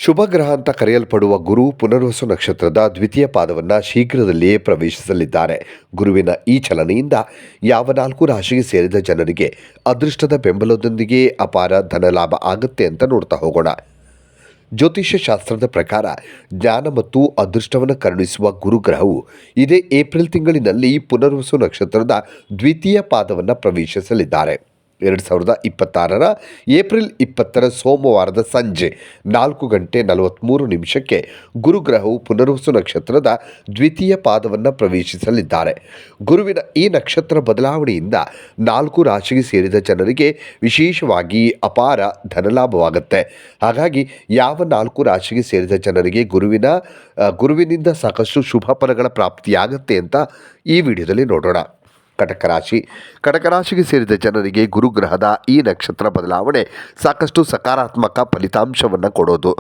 ಶುಭ ಗ್ರಹ ಅಂತ ಕರೆಯಲ್ಪಡುವ ಗುರು ಪುನರ್ವಸು ನಕ್ಷತ್ರದ ದ್ವಿತೀಯ ಪಾದವನ್ನು ಶೀಘ್ರದಲ್ಲಿಯೇ ಪ್ರವೇಶಿಸಲಿದ್ದಾರೆ. ಗುರುವಿನ ಈ ಚಲನೆಯಿಂದ ಯಾವ 4 ರಾಶಿಗೆ ಸೇರಿದ ಜನರಿಗೆ ಅದೃಷ್ಟದ ಬೆಂಬಲದೊಂದಿಗೆ ಅಪಾರ ಧನಲಾಭ ಆಗುತ್ತೆ ಅಂತ ನೋಡ್ತಾ ಹೋಗೋಣ. ಜ್ಯೋತಿಷ್ಯ ಶಾಸ್ತ್ರದ ಪ್ರಕಾರ ಜ್ಞಾನ ಮತ್ತು ಅದೃಷ್ಟವನ್ನು ಕರುಣಿಸುವ ಗುರುಗ್ರಹವು ಇದೇ ಏಪ್ರಿಲ್ ತಿಂಗಳಿನಲ್ಲಿ ಪುನರ್ವಸು ನಕ್ಷತ್ರದ ದ್ವಿತೀಯ ಪಾದವನ್ನು ಪ್ರವೇಶಿಸಲಿದ್ದಾರೆ. 2026 ಏಪ್ರಿಲ್ 20 ಸೋಮವಾರದ ಸಂಜೆ 4:43 ಗುರುಗ್ರಹವು ಪುನರ್ವಸು ನಕ್ಷತ್ರದ ದ್ವಿತೀಯ ಪಾದವನ್ನು ಪ್ರವೇಶಿಸಲಿದ್ದಾರೆ. ಗುರುವಿನ ಈ ನಕ್ಷತ್ರ ಬದಲಾವಣೆಯಿಂದ 4 ರಾಶಿಗೆ ಸೇರಿದ ಜನರಿಗೆ ವಿಶೇಷವಾಗಿ ಅಪಾರ ಧನಲಾಭವಾಗುತ್ತೆ. ಹಾಗಾಗಿ ಯಾವ 4 ರಾಶಿಗೆ ಸೇರಿದ ಜನರಿಗೆ ಗುರುವಿನಿಂದ ಸಾಕಷ್ಟು ಶುಭ ಫಲಗಳ ಪ್ರಾಪ್ತಿಯಾಗುತ್ತೆ ಅಂತ ಈ ವಿಡಿಯೋದಲ್ಲಿ ನೋಡೋಣ. ಕಟಕ ರಾಶಿಗೆ ಸೇರಿದ ಜನರಿಗೆ ಗುರುಗ್ರಹದ ಈ ನಕ್ಷತ್ರ ಬದಲಾವಣೆ ಸಾಕಷ್ಟು ಸಕಾರಾತ್ಮಕ ಫಲಿತಾಂಶವನ್ನು ಕೊಡೋದು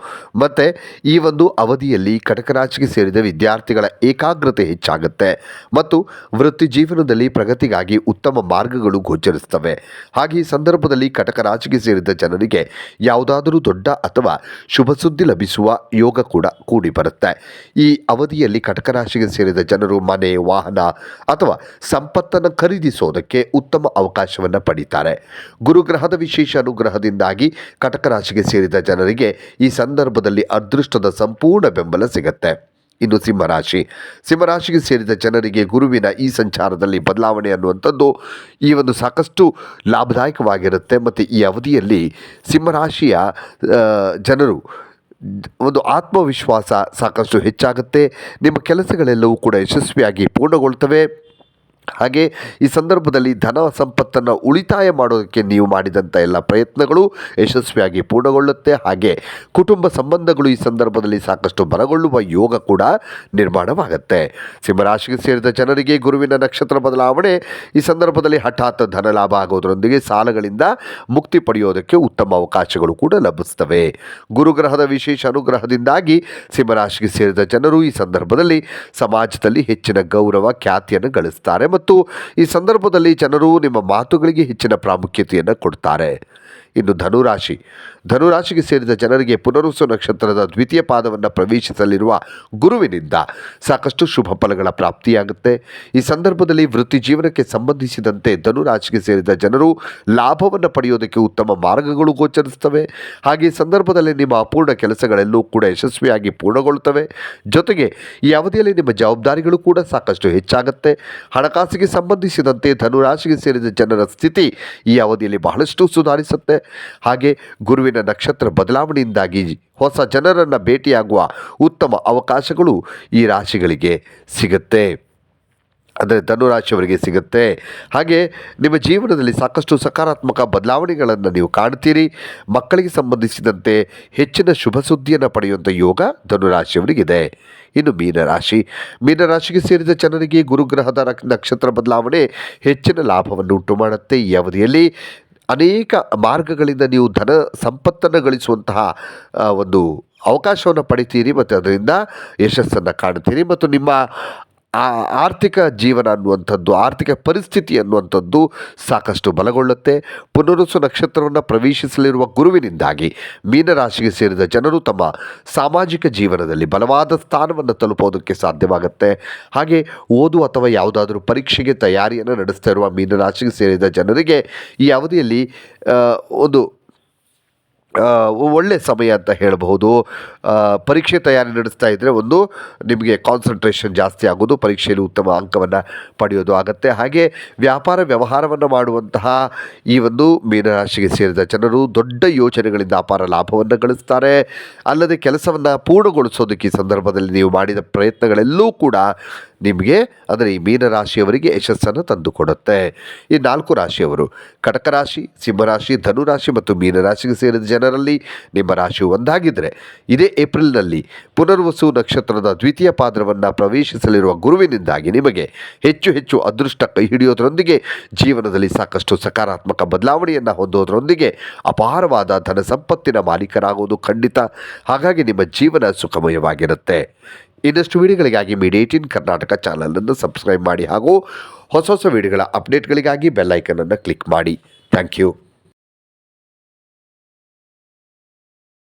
ಮತ್ತು ಈ ಒಂದು ಅವಧಿಯಲ್ಲಿ ಕಟಕ ರಾಶಿಗೆ ಸೇರಿದ ವಿದ್ಯಾರ್ಥಿಗಳ ಏಕಾಗ್ರತೆ ಹೆಚ್ಚಾಗುತ್ತೆ ಮತ್ತು ವೃತ್ತಿ ಜೀವನದಲ್ಲಿ ಪ್ರಗತಿಗಾಗಿ ಉತ್ತಮ ಮಾರ್ಗಗಳು ಗೋಚರಿಸ್ತವೆ. ಹಾಗೆ ಈ ಸಂದರ್ಭದಲ್ಲಿ ಕಟಕ ರಾಶಿಗೆ ಸೇರಿದ ಜನರಿಗೆ ಯಾವುದಾದರೂ ದೊಡ್ಡ ಅಥವಾ ಶುಭ ಸುದ್ದಿ ಲಭಿಸುವ ಯೋಗ ಕೂಡ ಕೂಡಿ ಬರುತ್ತೆ. ಈ ಅವಧಿಯಲ್ಲಿ ಕಟಕ ರಾಶಿಗೆ ಸೇರಿದ ಜನರು ಮನೆ, ವಾಹನ ಅಥವಾ ಸಂಪತ್ತನ್ನು ಖರೀದಿಸೋದಕ್ಕೆ ಉತ್ತಮ ಅವಕಾಶವನ್ನು ಪಡೀತಾರೆ. ಗುರುಗ್ರಹದ ವಿಶೇಷ ಅನುಗ್ರಹದಿಂದಾಗಿ ಕಟಕ ರಾಶಿಗೆ ಸೇರಿದ ಜನರಿಗೆ ಈ ಸಂದರ್ಭದಲ್ಲಿ ಅದೃಷ್ಟದ ಸಂಪೂರ್ಣ ಬೆಂಬಲ ಸಿಗುತ್ತೆ. ಇನ್ನು ಸಿಂಹರಾಶಿಗೆ ಸೇರಿದ ಜನರಿಗೆ ಗುರುವಿನ ಈ ಸಂಚಾರದಲ್ಲಿ ಬದಲಾವಣೆ ಅನ್ನುವಂಥದ್ದು ಈ ಒಂದು ಸಾಕಷ್ಟು ಲಾಭದಾಯಕವಾಗಿರುತ್ತೆ ಮತ್ತು ಈ ಅವಧಿಯಲ್ಲಿ ಸಿಂಹರಾಶಿಯ ಜನರು ಒಂದು ಆತ್ಮವಿಶ್ವಾಸ ಸಾಕಷ್ಟು ಹೆಚ್ಚಾಗುತ್ತೆ. ನಿಮ್ಮ ಕೆಲಸಗಳೆಲ್ಲವೂ ಕೂಡ ಯಶಸ್ವಿಯಾಗಿ ಪೂರ್ಣಗೊಳ್ತವೆ. ಹಾಗೆ ಈ ಸಂದರ್ಭದಲ್ಲಿ ಧನ ಸಂಪತ್ತನ್ನು ಉಳಿತಾಯ ಮಾಡೋದಕ್ಕೆ ನೀವು ಮಾಡಿದಂಥ ಎಲ್ಲ ಪ್ರಯತ್ನಗಳು ಯಶಸ್ವಿಯಾಗಿ ಪೂರ್ಣಗೊಳ್ಳುತ್ತೆ. ಹಾಗೆ ಕುಟುಂಬ ಸಂಬಂಧಗಳು ಈ ಸಂದರ್ಭದಲ್ಲಿ ಸಾಕಷ್ಟು ಬಲಗೊಳ್ಳುವ ಯೋಗ ಕೂಡ ನಿರ್ಮಾಣವಾಗುತ್ತೆ. ಸಿಂಹರಾಶಿಗೆ ಸೇರಿದ ಜನರಿಗೆ ಗುರುವಿನ ನಕ್ಷತ್ರ ಬದಲಾವಣೆ ಈ ಸಂದರ್ಭದಲ್ಲಿ ಹಠಾತ್ ಧನಲಾಭ ಆಗೋದರೊಂದಿಗೆ ಸಾಲಗಳಿಂದ ಮುಕ್ತಿ ಪಡೆಯೋದಕ್ಕೆ ಉತ್ತಮ ಅವಕಾಶಗಳು ಕೂಡ ಲಭಿಸ್ತವೆ. ಗುರುಗ್ರಹದ ವಿಶೇಷ ಅನುಗ್ರಹದಿಂದಾಗಿ ಸಿಂಹರಾಶಿಗೆ ಸೇರಿದ ಜನರು ಈ ಸಂದರ್ಭದಲ್ಲಿ ಸಮಾಜದಲ್ಲಿ ಹೆಚ್ಚಿನ ಗೌರವ ಖ್ಯಾತಿಯನ್ನು ಗಳಿಸ್ತಾರೆ ಮತ್ತು ಈ ಸಂದರ್ಭದಲ್ಲಿ ಜನರು ನಿಮ್ಮ ಮಾತುಗಳಿಗೆ ಹೆಚ್ಚಿನ ಪ್ರಾಮುಖ್ಯತೆಯನ್ನು ಕೊಡ್ತಾರೆ. ಇನ್ನು ಧನುರಾಶಿಗೆ ಸೇರಿದ ಜನರಿಗೆ ಪುನರ್ವಸು ನಕ್ಷತ್ರದ ದ್ವಿತೀಯ ಪಾದವನ್ನು ಪ್ರವೇಶಿಸಲಿರುವ ಗುರುವಿನಿಂದ ಸಾಕಷ್ಟು ಶುಭ ಫಲಗಳ ಪ್ರಾಪ್ತಿಯಾಗುತ್ತೆ. ಈ ಸಂದರ್ಭದಲ್ಲಿ ವೃತ್ತಿ ಜೀವನಕ್ಕೆ ಸಂಬಂಧಿಸಿದಂತೆ ಧನುರಾಶಿಗೆ ಸೇರಿದ ಜನರು ಲಾಭವನ್ನು ಪಡೆಯೋದಕ್ಕೆ ಉತ್ತಮ ಮಾರ್ಗಗಳು ಗೋಚರಿಸ್ತವೆ. ಹಾಗೆ ಈ ಸಂದರ್ಭದಲ್ಲಿ ನಿಮ್ಮ ಅಪೂರ್ಣ ಕೆಲಸಗಳೆಲ್ಲೂ ಕೂಡ ಯಶಸ್ವಿಯಾಗಿ ಪೂರ್ಣಗೊಳ್ಳುತ್ತವೆ. ಜೊತೆಗೆ ಈ ಅವಧಿಯಲ್ಲಿ ನಿಮ್ಮ ಜವಾಬ್ದಾರಿಗಳು ಕೂಡ ಸಾಕಷ್ಟು ಹೆಚ್ಚಾಗುತ್ತೆ. ಹಣಕಾಸಿಗೆ ಸಂಬಂಧಿಸಿದಂತೆ ಧನುರಾಶಿಗೆ ಸೇರಿದ ಜನರ ಸ್ಥಿತಿ ಈ ಅವಧಿಯಲ್ಲಿ ಬಹಳಷ್ಟು ಸುಧಾರಿಸುತ್ತೆ. ಹಾಗೆ ಗುರುವಿನ ನಕ್ಷತ್ರ ಬದಲಾವಣೆಯಿಂದಾಗಿ ಹೊಸ ಜನರನ್ನು ಭೇಟಿಯಾಗುವ ಉತ್ತಮ ಅವಕಾಶಗಳು ಈ ರಾಶಿಗಳಿಗೆ ಸಿಗುತ್ತೆ, ಅಂದರೆ ಧನುರಾಶಿಯವರಿಗೆ ಸಿಗುತ್ತೆ. ಹಾಗೆ ನಿಮ್ಮ ಜೀವನದಲ್ಲಿ ಸಾಕಷ್ಟು ಸಕಾರಾತ್ಮಕ ಬದಲಾವಣೆಗಳನ್ನು ನೀವು ಕಾಣ್ತೀರಿ. ಮಕ್ಕಳಿಗೆ ಸಂಬಂಧಿಸಿದಂತೆ ಹೆಚ್ಚಿನ ಶುಭ ಸುದ್ದಿಯನ್ನು ಪಡೆಯುವಂಥ ಯೋಗ ಧನುರಾಶಿಯವರಿಗಿದೆ. ಇನ್ನು ಮೀನರಾಶಿಗೆ ಸೇರಿದ ಜನರಿಗೆ ಗುರುಗ್ರಹದ ನಕ್ಷತ್ರ ಬದಲಾವಣೆ ಹೆಚ್ಚಿನ ಲಾಭವನ್ನು ಉಂಟು ಮಾಡುತ್ತೆ. ಈ ಅವಧಿಯಲ್ಲಿ ಅನೇಕ ಮಾರ್ಗಗಳಿಂದ ನೀವು ಧನ ಸಂಪತ್ತನ್ನು ಗಳಿಸುವಂತಹ ಒಂದು ಅವಕಾಶವನ್ನು ಪಡಿತೀರಿ ಮತ್ತು ಅದರಿಂದ ಯಶಸ್ಸನ್ನು ಕಾಣ್ತೀರಿ ಮತ್ತು ನಿಮ್ಮ ಆರ್ಥಿಕ ಜೀವನ ಅನ್ನುವಂಥದ್ದು, ಆರ್ಥಿಕ ಪರಿಸ್ಥಿತಿ ಅನ್ನುವಂಥದ್ದು ಸಾಕಷ್ಟು ಬಲಗೊಳ್ಳುತ್ತೆ. ಪುನರ್ವಸು ನಕ್ಷತ್ರವನ್ನು ಪ್ರವೇಶಿಸಲಿರುವ ಗುರುವಿನಿಂದಾಗಿ ಮೀನರಾಶಿಗೆ ಸೇರಿದ ಜನರು ತಮ್ಮ ಸಾಮಾಜಿಕ ಜೀವನದಲ್ಲಿ ಬಲವಾದ ಸ್ಥಾನವನ್ನು ತಲುಪೋದಕ್ಕೆ ಸಾಧ್ಯವಾಗುತ್ತೆ. ಹಾಗೆ ಓದು ಅಥವಾ ಯಾವುದಾದ್ರೂ ಪರೀಕ್ಷೆಗೆ ತಯಾರಿಯನ್ನು ನಡೆಸ್ತಾ ಇರುವ ಮೀನರಾಶಿಗೆ ಸೇರಿದ ಜನರಿಗೆ ಈ ಅವಧಿಯಲ್ಲಿ ಒಂದು ಒಳ್ಳೆಯ ಸಮಯ ಅಂತ ಹೇಳಬಹುದು. ಪರೀಕ್ಷೆ ತಯಾರಿ ನಡೆಸ್ತಾ ಇದ್ದರೆ ನಿಮಗೆ ಕಾನ್ಸಂಟ್ರೇಷನ್ ಜಾಸ್ತಿ ಆಗೋದು, ಪರೀಕ್ಷೆಯಲ್ಲಿ ಉತ್ತಮ ಅಂಕವನ್ನು ಪಡೆಯೋದು ಆಗುತ್ತೆ. ಹಾಗೆ ವ್ಯಾಪಾರ ವ್ಯವಹಾರವನ್ನು ಮಾಡುವಂತಹ ಈ ಮೀನರಾಶಿಗೆ ಸೇರಿದ ಜನರು ದೊಡ್ಡ ಯೋಚನೆಗಳಿಂದ ಅಪಾರ ಲಾಭವನ್ನು ಗಳಿಸ್ತಾರೆ. ಅಲ್ಲದೆ ಕೆಲಸವನ್ನು ಪೂರ್ಣಗೊಳಿಸೋದಕ್ಕೆ ಈ ಸಂದರ್ಭದಲ್ಲಿ ನೀವು ಮಾಡಿದ ಪ್ರಯತ್ನಗಳೆಲ್ಲೂ ಕೂಡ ನಿಮಗೆ ಅಂದರೆ ಈ ಮೀನರಾಶಿಯವರಿಗೆ ಯಶಸ್ಸನ್ನು ತಂದುಕೊಡುತ್ತೆ. ಈ 4 ರಾಶಿಯವರು ಕಟಕ ರಾಶಿ, ಸಿಂಹರಾಶಿ, ಧನುರಾಶಿ ಮತ್ತು ಮೀನರಾಶಿಗೆ ಸೇರಿದ ಜನರಲ್ಲಿ ನಿಮ್ಮ ರಾಶಿ ಒಂದಾಗಿದ್ದರೆ ಇದೇ ಏಪ್ರಿಲ್ನಲ್ಲಿ ಪುನರ್ವಸು ನಕ್ಷತ್ರದ ದ್ವಿತೀಯ ಪಾದವನ್ನು ಪ್ರವೇಶಿಸಲಿರುವ ಗುರುವಿನಿಂದಾಗಿ ನಿಮಗೆ ಹೆಚ್ಚು ಅದೃಷ್ಟ ಕೈ ಹಿಡಿಯೋದರೊಂದಿಗೆ ಜೀವನದಲ್ಲಿ ಸಾಕಷ್ಟು ಸಕಾರಾತ್ಮಕ ಬದಲಾವಣೆಯನ್ನು ಹೊಂದೋದರೊಂದಿಗೆ ಅಪಾರವಾದ ಧನ ಸಂಪತ್ತಿನ ಮಾಲೀಕರಾಗೋದು ಖಂಡಿತ. ಹಾಗಾಗಿ ನಿಮ್ಮ ಜೀವನ ಸುಖಮಯವಾಗಿರುತ್ತೆ. ಇನ್ನಷ್ಟು ವಿಡಿಯೋಗಳಿಗಾಗಿ ಮೀಡಿಯಾ 18 ಕರ್ನಾಟಕ ಚಾನಲನ್ನು ಸಬ್ಸ್ಕ್ರೈಬ್ ಮಾಡಿ ಹಾಗೂ ಹೊಸ ವಿಡಿಯೋಗಳ ಅಪ್ಡೇಟ್ಗಳಿಗಾಗಿ ಬೆಲ್ ಐಕನನ್ನು ಕ್ಲಿಕ್ ಮಾಡಿ. Thank you.